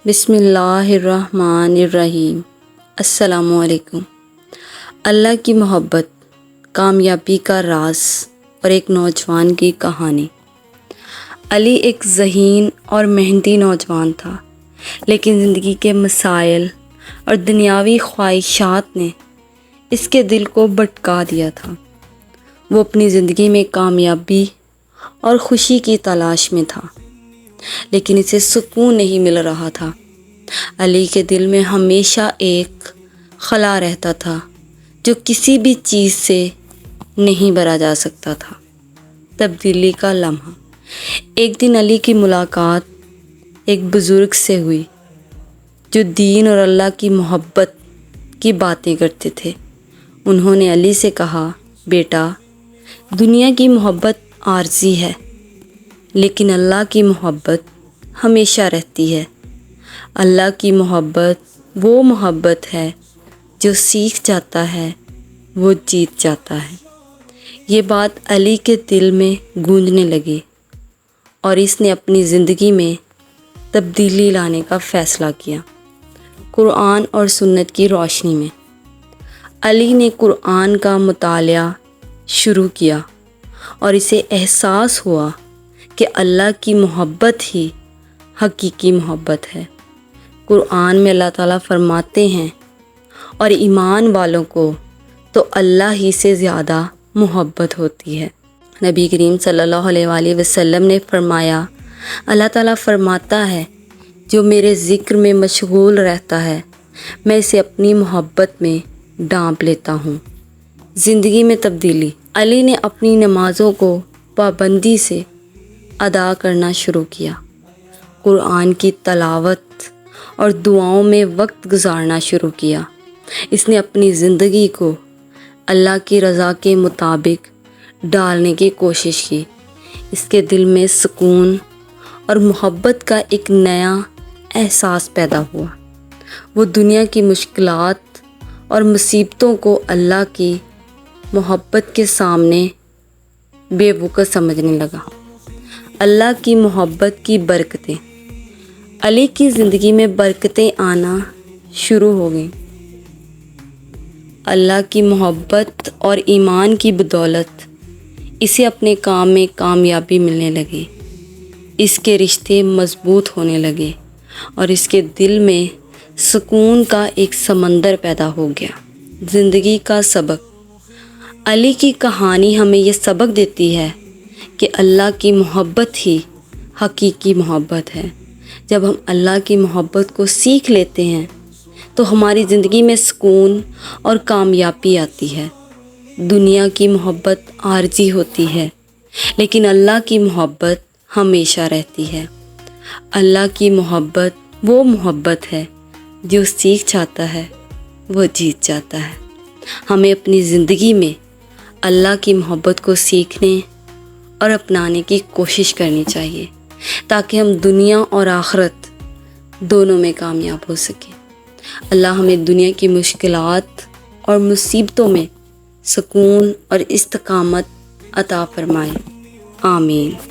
بسم اللہ الرحمن الرحیم۔ السلام علیکم۔ اللہ کی محبت، کامیابی کا راز اور ایک نوجوان کی کہانی۔ علی ایک ذہین اور محنتی نوجوان تھا، لیکن زندگی کے مسائل اور دنیاوی خواہشات نے اس کے دل کو بھٹکا دیا تھا۔ وہ اپنی زندگی میں کامیابی اور خوشی کی تلاش میں تھا، لیکن اسے سکون نہیں مل رہا تھا۔ علی کے دل میں ہمیشہ ایک خلا رہتا تھا جو کسی بھی چیز سے نہیں بھرا جا سکتا تھا۔ تبدیلی کا لمحہ۔ ایک دن علی کی ملاقات ایک بزرگ سے ہوئی جو دین اور اللہ کی محبت کی باتیں کرتے تھے۔ انہوں نے علی سے کہا، بیٹا، دنیا کی محبت عارضی ہے، لیکن اللہ کی محبت ہمیشہ رہتی ہے۔ اللہ کی محبت وہ محبت ہے جو سیکھ جاتا ہے، وہ جیت جاتا ہے۔ یہ بات علی کے دل میں گونجنے لگی اور اس نے اپنی زندگی میں تبدیلی لانے کا فیصلہ کیا۔ قرآن اور سنت کی روشنی میں علی نے قرآن کا مطالعہ شروع کیا اور اسے احساس ہوا کہ اللہ کی محبت ہی حقیقی محبت ہے۔ قرآن میں اللہ تعالیٰ فرماتے ہیں، اور ایمان والوں کو تو اللہ ہی سے زیادہ محبت ہوتی ہے۔ نبی کریم صلی اللہ علیہ وآلہ وسلم نے فرمایا، اللہ تعالیٰ فرماتا ہے، جو میرے ذکر میں مشغول رہتا ہے میں اسے اپنی محبت میں ڈانپ لیتا ہوں۔ زندگی میں تبدیلی۔ علی نے اپنی نمازوں کو پابندی سے ادا کرنا شروع کیا، قرآن کی تلاوت اور دعاؤں میں وقت گزارنا شروع کیا۔ اس نے اپنی زندگی کو اللہ کی رضا کے مطابق ڈالنے کی کوشش کی۔ اس کے دل میں سکون اور محبت کا ایک نیا احساس پیدا ہوا۔ وہ دنیا کی مشکلات اور مصیبتوں کو اللہ کی محبت کے سامنے بے وقوف سمجھنے لگا۔ اللہ کی محبت کی برکتیں۔ علی کی زندگی میں برکتیں آنا شروع ہو گئیں۔ اللہ کی محبت اور ایمان کی بدولت اسے اپنے کام میں کامیابی ملنے لگی۔ اس کے رشتے مضبوط ہونے لگے اور اس کے دل میں سکون کا ایک سمندر پیدا ہو گیا۔ زندگی کا سبق۔ علی کی کہانی ہمیں یہ سبق دیتی ہے کہ اللہ کی محبت ہی حقیقی محبت ہے۔ جب ہم اللہ کی محبت کو سیکھ لیتے ہیں تو ہماری زندگی میں سکون اور کامیابی آتی ہے۔ دنیا کی محبت عارضی ہوتی ہے، لیکن اللہ کی محبت ہمیشہ رہتی ہے۔ اللہ کی محبت وہ محبت ہے جو سیکھ جاتا ہے، وہ جیت جاتا ہے۔ ہمیں اپنی زندگی میں اللہ کی محبت کو سیکھنے اور اپنانے کی کوشش کرنی چاہیے تاکہ ہم دنیا اور آخرت دونوں میں کامیاب ہو سکیں۔ اللہ ہمیں دنیا کی مشکلات اور مصیبتوں میں سکون اور استقامت عطا فرمائے۔ آمین۔